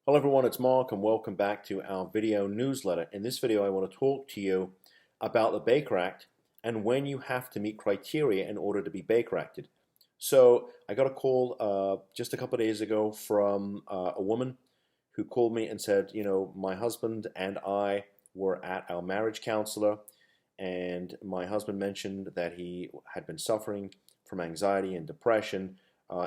Hello everyone, it's Mark and welcome back to our video newsletter. In this video I want to talk to you about the Baker Act and when you have to meet criteria in order to be Baker Acted. So I got a call just a couple of days ago from a woman who called me and said, my husband and I were at our marriage counselor and my husband mentioned that he had been suffering from anxiety and depression,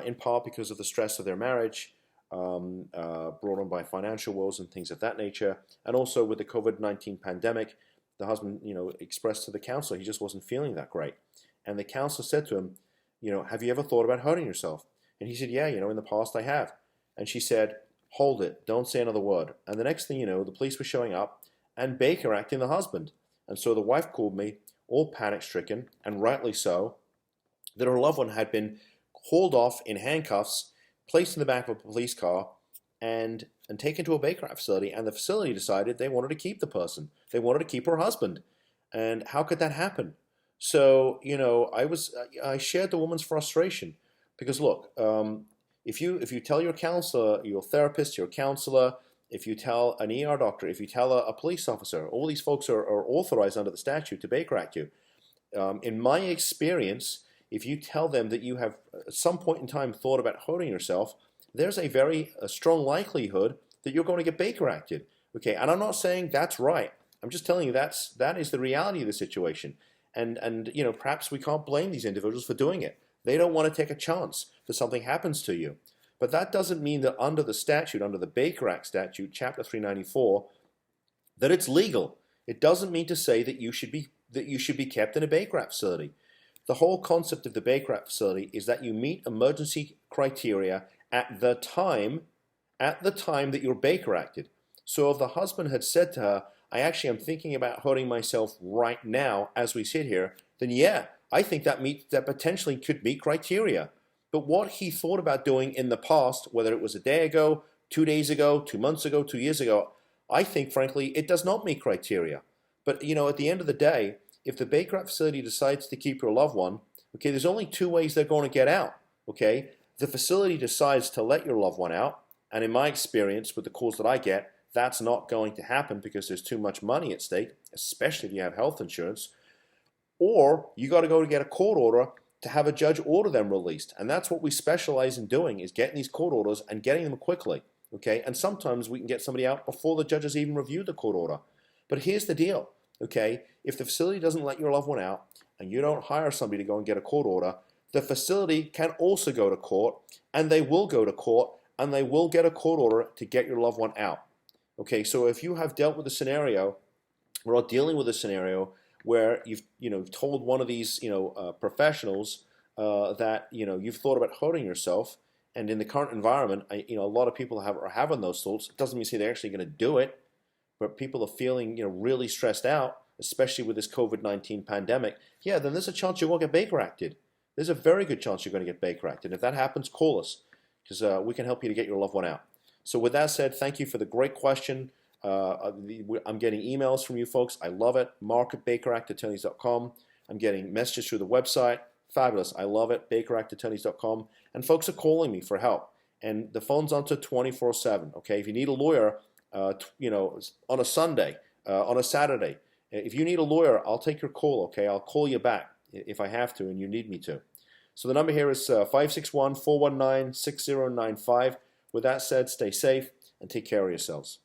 in part because of the stress of their marriage, brought on by financial woes and things of that nature. And also with the COVID-19 pandemic, the husband, expressed to the counselor he just wasn't feeling that great. And the counselor said to him, have you ever thought about hurting yourself? And he said, yeah, in the past I have. And she said, hold it, don't say another word. And the next thing you know, the police were showing up and Baker acting the husband. And so the wife called me, all panic-stricken, and rightly so, that her loved one had been hauled off in handcuffs, placed in the back of a police car, and taken to a Baker Act facility. And the facility decided they wanted to keep the person. They wanted to keep her husband. And how could that happen? So, I shared the woman's frustration because look, if you tell your counselor, your therapist, your counselor, if you tell an ER doctor, if you tell a police officer, all these folks are authorized under the statute to Baker Act you. In my experience, if you tell them that you have at some point in time thought about hurting yourself, there's a very strong likelihood that you're going to get Baker Acted. Okay, and I'm not saying that's right. I'm just telling you that is the reality of the situation. And perhaps we can't blame these individuals for doing it. They don't want to take a chance that something happens to you. But that doesn't mean that under the statute, under the Baker Act statute, Chapter 394, that it's legal. It doesn't mean to say that you should be kept in a Baker Act facility. The whole concept of the Baker Act facility is that you meet emergency criteria at the time that you're Baker Acted. So if the husband had said to her, I actually am thinking about hurting myself right now as we sit here, then yeah, I think that potentially could meet criteria. But what he thought about doing in the past, whether it was a day ago, 2 days ago, 2 months ago, 2 years ago, I think frankly it does not meet criteria. But at the end of the day, if the Baker Act facility decides to keep your loved one, okay, there's only two ways they're going to get out, okay? The facility decides to let your loved one out, and in my experience with the calls that I get, that's not going to happen because there's too much money at stake, especially if you have health insurance, or you got to go to get a court order to have a judge order them released. And that's what we specialize in doing, is getting these court orders and getting them quickly, okay? And sometimes we can get somebody out before the judges even review the court order. But here's the deal. Okay, if the facility doesn't let your loved one out and you don't hire somebody to go and get a court order, the facility can also go to court, and they will go to court, and they will get a court order to get your loved one out. Okay, so if you have dealt with a scenario or are dealing with a scenario where you've told one of these professionals that you've thought about hurting yourself, and in the current environment, a lot of people are having those thoughts. It doesn't mean to say they're actually going to do it. But people are feeling really stressed out, especially with this COVID-19 pandemic, yeah, then there's a chance you won't get Baker Acted. There's a very good chance you're going to get Baker Acted. If that happens, call us, because we can help you to get your loved one out. So with that said, thank you for the great question. I'm getting emails from you folks. I love it. Mark@BakerActAttorneys.com. I'm getting messages through the website. Fabulous. I love it. BakerActAttorneys.com. And folks are calling me for help. And the phone's on to 24/7. Okay, if you need a lawyer, on a Sunday, on a Saturday. If you need a lawyer, I'll take your call, okay? I'll call you back if I have to and you need me to. So the number here is 561-419-6095. With that said, stay safe and take care of yourselves.